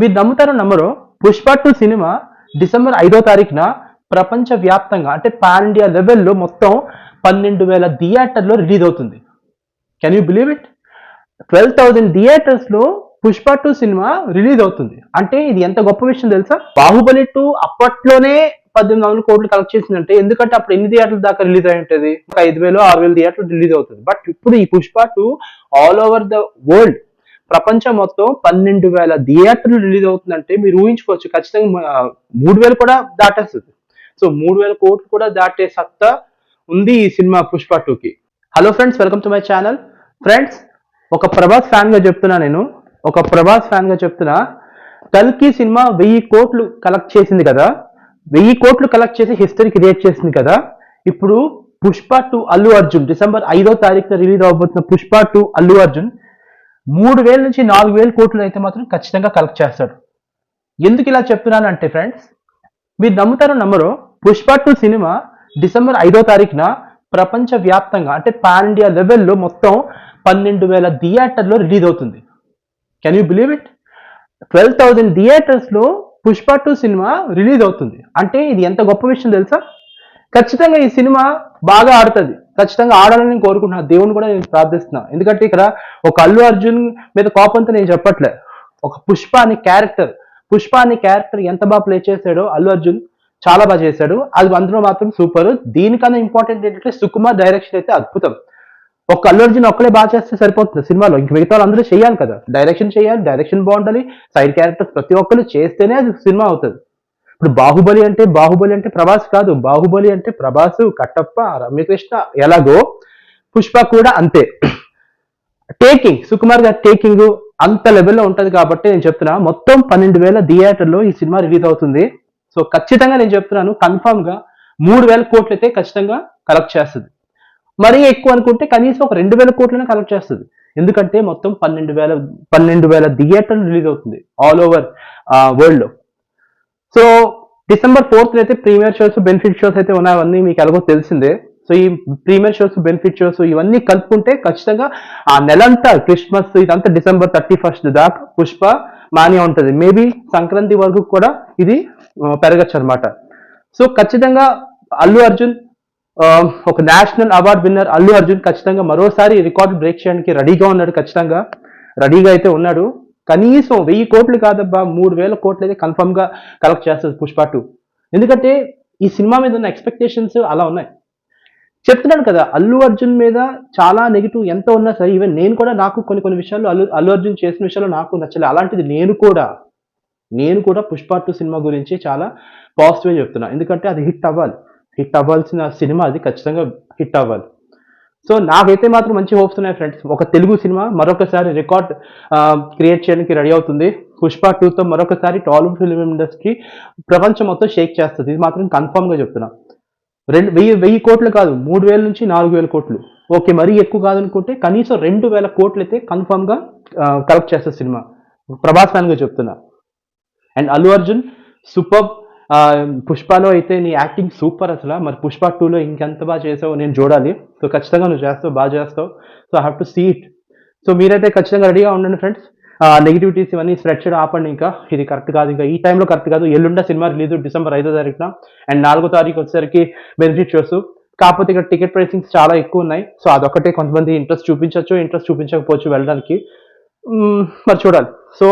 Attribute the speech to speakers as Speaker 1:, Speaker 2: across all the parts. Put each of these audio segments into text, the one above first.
Speaker 1: మీరు నమ్ముతారో నమ్మరో, Pushpa 2 cinema December 5వ తారీఖున ప్రపంచ వ్యాప్తంగా అంటే పాన్ ఇండియా లెవెల్లో మొత్తం 12,000 థియేటర్లో రిలీజ్ అవుతుంది. Can you believe it? 12,000 theatres లో పుష్ప 2 సినిమా రిలీజ్ అవుతుంది. అంటే ఇది ఎంత గొప్ప విషయం తెలుసా? బాహుబలి 2 అప్పట్లోనే 18,000 కోట్లు కలెక్ట్ చేసిందంటే, ఎందుకంటే అప్పుడు ఎన్ని థియేటర్ల దాకా రిలీజ్ అయి ఉంటుంది? 5,000 6,000 థియేటర్లు రిలీజ్ అవుతుంది. బట్ ఇప్పుడు ఈ Pushpa 2 all over the world, ప్రపంచం మొత్తం 12,000 థియేటర్లు రిలీజ్ అవుతుందంటే మీరు ఊహించుకోవచ్చు. ఖచ్చితంగా 3,000 కూడా దాటేస్తుంది. సో 3,000 కోట్లు కూడా దాటే సత్తా ఉంది ఈ సినిమా పుష్ప 2కి. Hello friends, welcome to my channel. Friends, ఒక ప్రభాస్ ఫ్యాన్ గా చెప్తున్నా, కల్కి సినిమా 1000 కోట్లు కలెక్ట్ చేసింది కదా, 1000 కోట్లు కలెక్ట్ చేసి హిస్టరీ క్రియేట్ చేసింది కదా. ఇప్పుడు పుష్ప 2 అల్లు అర్జున్ డిసెంబర్ 5వ తారీఖున రిలీజ్ అవబోతున్న పుష్ప 2 అల్లు అర్జున్ 3,000 నుంచి 4,000 కోట్లు అయితే మాత్రం ఖచ్చితంగా కలెక్ట్ చేస్తాడు. ఎందుకు ఇలా చెప్తున్నానంటే ఫ్రెండ్స్, మీరు నమ్ముతారో నమ్మరో, పుష్ప 2 సినిమా డిసెంబర్ 5వ తారీఖున ప్రపంచ వ్యాప్తంగా అంటే పాన్ ఇండియా లెవెల్లో మొత్తం 12,000 థియేటర్లో రిలీజ్ అవుతుంది. Can you believe it? 12,000 theatres లో పుష్ప 2 సినిమా రిలీజ్ అవుతుంది. అంటే ఇది ఎంత గొప్ప విషయం తెలుసా? ఖచ్చితంగా ఈ సినిమా బాగా ఆడుతుంది. ఖచ్చితంగా ఆడాలని నేను కోరుకుంటున్నాను. దేవుని కూడా నేను ప్రార్థిస్తున్నా. ఎందుకంటే ఇక్కడ ఒక అల్లు అర్జున్ మీద కోపంతో నేను చెప్పట్లే. ఒక పుష్ప అనే క్యారెక్టర్ ఎంత బాగా ప్లే చేశాడో అల్లు అర్జున్ చాలా బాగా చేశాడు. అది అందులో మాత్రం సూపర్. దీనికన్నా ఇంపార్టెంట్ ఏంటంటే సుకుమార్ డైరెక్షన్ అయితే అద్భుతం. ఒక అల్లు అర్జున్ ఒక్కలే బాగా చేస్తే సరిపోతుంది సినిమాలో, ఇంక మిగతా వాళ్ళు అందరూ చేయాలి కదా. డైరెక్షన్ బాగుండాలి, సైడ్ క్యారెక్టర్స్ ప్రతి ఒక్కరు చేస్తేనే అది సినిమా అవుతుంది. ఇప్పుడు బాహుబలి అంటే ప్రభాస్ కాదు, బాహుబలి అంటే ప్రభాస్, కట్టప్ప, రమ్యకృష్ణ, ఎలాగో పుష్ప కూడా అంతే. సుకుమార్ గారి టేకింగ్ అంత లెవెల్లో ఉంటది కాబట్టి నేను చెప్తున్నా, మొత్తం 12,000 థియేటర్లో ఈ సినిమా రిలీజ్ అవుతుంది. సో ఖచ్చితంగా నేను చెప్తున్నాను, కన్ఫామ్ గా 3,000 కోట్లు అయితే ఖచ్చితంగా కలెక్ట్ చేస్తుంది. మరీ ఎక్కువ అనుకుంటే కనీసం ఒక 2,000 కోట్లనే కలెక్ట్ చేస్తుంది. ఎందుకంటే మొత్తం 12,000 థియేటర్లు రిలీజ్ అవుతుంది ఆల్ ఓవర్ వరల్డ్ లో. సో డిసెంబర్ 4th అయితే ప్రీమియర్ షోస్, బెనిఫిట్ షోస్ అయితే ఉన్నాయి. అవన్నీ మీకు ఎలాగో తెలిసిందే. సో ఈ ప్రీమియర్ షోస్, బెనిఫిట్ షోస్ ఇవన్నీ కలుపుకుంటే ఖచ్చితంగా ఆ నెలంతా, క్రిస్మస్ ఇదంతా డిసెంబర్ 31st దాకా పుష్ప మానియా ఉంటుంది. మేబీ సంక్రాంతి వరకు కూడా ఇది పెరగచ్చు అనమాట. సో ఖచ్చితంగా అల్లు అర్జున్, ఒక national award winner Allu Arjun ఖచ్చితంగా మరోసారి రికార్డు బ్రేక్ చేయడానికి రెడీగా ఉన్నాడు. ఖచ్చితంగా రెడీగా అయితే ఉన్నాడు. కనీసం 1000 కోట్లు కాదబ్బా, 3,000 కోట్లు అయితే కన్ఫర్మ్ గా కలెక్ట్ చేస్తుంది పుష్ప 2. ఎందుకంటే ఈ సినిమా మీద ఉన్న ఎక్స్పెక్టేషన్స్ అలా ఉన్నాయి. చెప్తున్నాను కదా, అల్లు అర్జున్ మీద చాలా నెగిటివ్ ఎంత ఉన్నా సరే, ఈవెన్ నేను కూడా, నాకు కొన్ని విషయాల్లో అల్లు అర్జున్ చేసిన విషయాల్లో నాకు నచ్చలేదు. అలాంటిది నేను కూడా పుష్ప 2 సినిమా గురించి చాలా పాజిటివ్ చెప్తున్నా. ఎందుకంటే అది హిట్ అవ్వాల్సిన సినిమా, అది ఖచ్చితంగా హిట్ అవ్వాలి. సో నాకైతే మాత్రం మంచి హోప్స్ ఉన్నాయి ఫ్రెండ్స్. ఒక తెలుగు సినిమా మరొకసారి రికార్డ్ క్రియేట్ చేయడానికి రెడీ అవుతుంది. పుష్ప 2తో మరొకసారి టాలీవుడ్ ఫిల్మ్ ఇండస్ట్రీ ప్రపంచం మొత్తం షేక్ చేస్తుంది. ఇది మాత్రం కన్ఫర్మ్ గా చెప్తున్నా. 1000 కోట్లు కాదు, 3,000 నుంచి 4,000 కోట్లు. ఓకే, మరీ ఎక్కువ కాదనుకుంటే కనీసం 2,000 కోట్లు అయితే కన్ఫర్మ్ గా కలెక్ట్ చేస్తుంది సినిమా. ప్రభాస్ ఫ్యాన్ గా చెప్తున్నా. And Allu Arjun super. పుష్పలో అయితే నీ యాక్టింగ్ సూపర్ అసలు. మరి పుష్ప 2లో ఇంకెంత బాగా చేసావు నేను చూడాలి. సో ఖచ్చితంగా నువ్వు బాగా చేస్తావు. So I have to see it. So మీరైతే ఖచ్చితంగా రెడీగా ఉండండి ఫ్రెండ్స్. నెగిటివిటీస్ ఇవన్నీ స్ప్రెడ్ చేయడం ఆపండి. ఇంకా ఇది కరెక్ట్ కాదు, ఇంకా ఈ టైంలో కరెక్ట్ కాదు. ఎల్లుండ సినిమా రిలీజ్ డిసెంబర్ 5వ తారీఖున. అండ్ 4వ తారీఖు వచ్చేసరికి బెనిఫిట్ షోస్. కాకపోతే ఇక్కడ టికెట్ ప్రైసింగ్స్ చాలా ఎక్కువ ఉన్నాయి. సో అదొకటే, కొంతమంది ఇంట్రెస్ట్ చూపించకపోవచ్చు వెళ్ళడానికి. మరి చూడాలి. So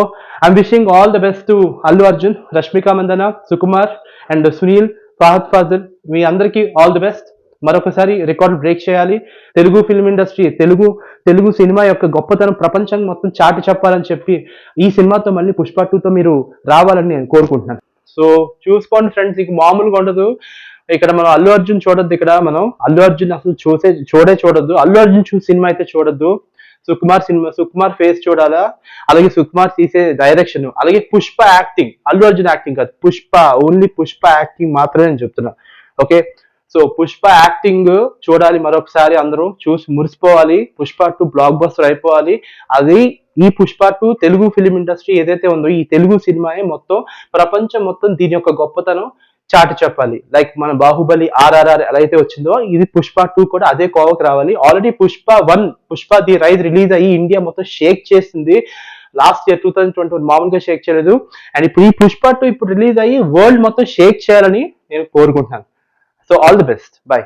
Speaker 1: I'm wishing all the best to Allu Arjun, Rashmika Mandanna, Sukumar and Sunil, Fahadh Faasil. మీ అందరికీ ఆల్ ది బెస్ట్. మరొకసారి రికార్డు బ్రేక్ చేయాలి. తెలుగు ఫిల్మ్ ఇండస్ట్రీ, తెలుగు సినిమా యొక్క గొప్పతనం ప్రపంచం మొత్తం చాటి చెప్పాలని చెప్పి ఈ సినిమాతో మళ్ళీ పుష్ప 2తో మీరు రావాలని నేను కోరుకుంటున్నాను. సో చూసుకోండి ఫ్రెండ్స్, ఇక మామూలుగా ఉండదు. ఇక్కడ మనం అల్లు అర్జున్ చూడొద్దు. ఇక్కడ మనం అల్లు అర్జున్ అసలు చూడొద్దు. అల్లు అర్జున్ సినిమా అయితే చూడొద్దు. సుకుమార్ ఫేస్ చూడాలా, అలాగే సుకుమార్ తీసే డైరెక్షన్, అలాగే పుష్ప యాక్టింగ్, అల్లు అర్జున్ యాక్టింగ్ కాదు, ఓన్లీ పుష్ప యాక్టింగ్ మాత్రమే నేను చెప్తున్నా. ఓకే, సో పుష్ప యాక్టింగ్ చూడాలి. మరొకసారి అందరూ చూసి మురిసిపోవాలి. పుష్ప 2 బ్లాక్ బస్టర్ అయిపోవాలి. అది ఈ పుష్ప 2 తెలుగు ఫిలిం ఇండస్ట్రీ ఏదైతే ఉందో, ఈ తెలుగు సినిమాయే మొత్తం ప్రపంచం మొత్తం దీని యొక్క గొప్పతనం చాటి చెప్పాలి. లైక్ మన బాహుబలి RRR ఎలా అయితే వచ్చిందో, ఇది పుష్ప 2 కూడా అదే కోవకు రావాలి. Already Pushpa 1 the rise release అయ్యి ఇండియా మొత్తం షేక్ చేసింది. లాస్ట్ ఇయర్ 2021 మామూలుగా షేక్ చేయలేదు. అండ్ ఇప్పుడు ఈ పుష్ప 2 ఇప్పుడు రిలీజ్ అయ్యి వరల్డ్ మొత్తం షేక్ చేయాలని నేను కోరుకుంటున్నాను. So all the best, by.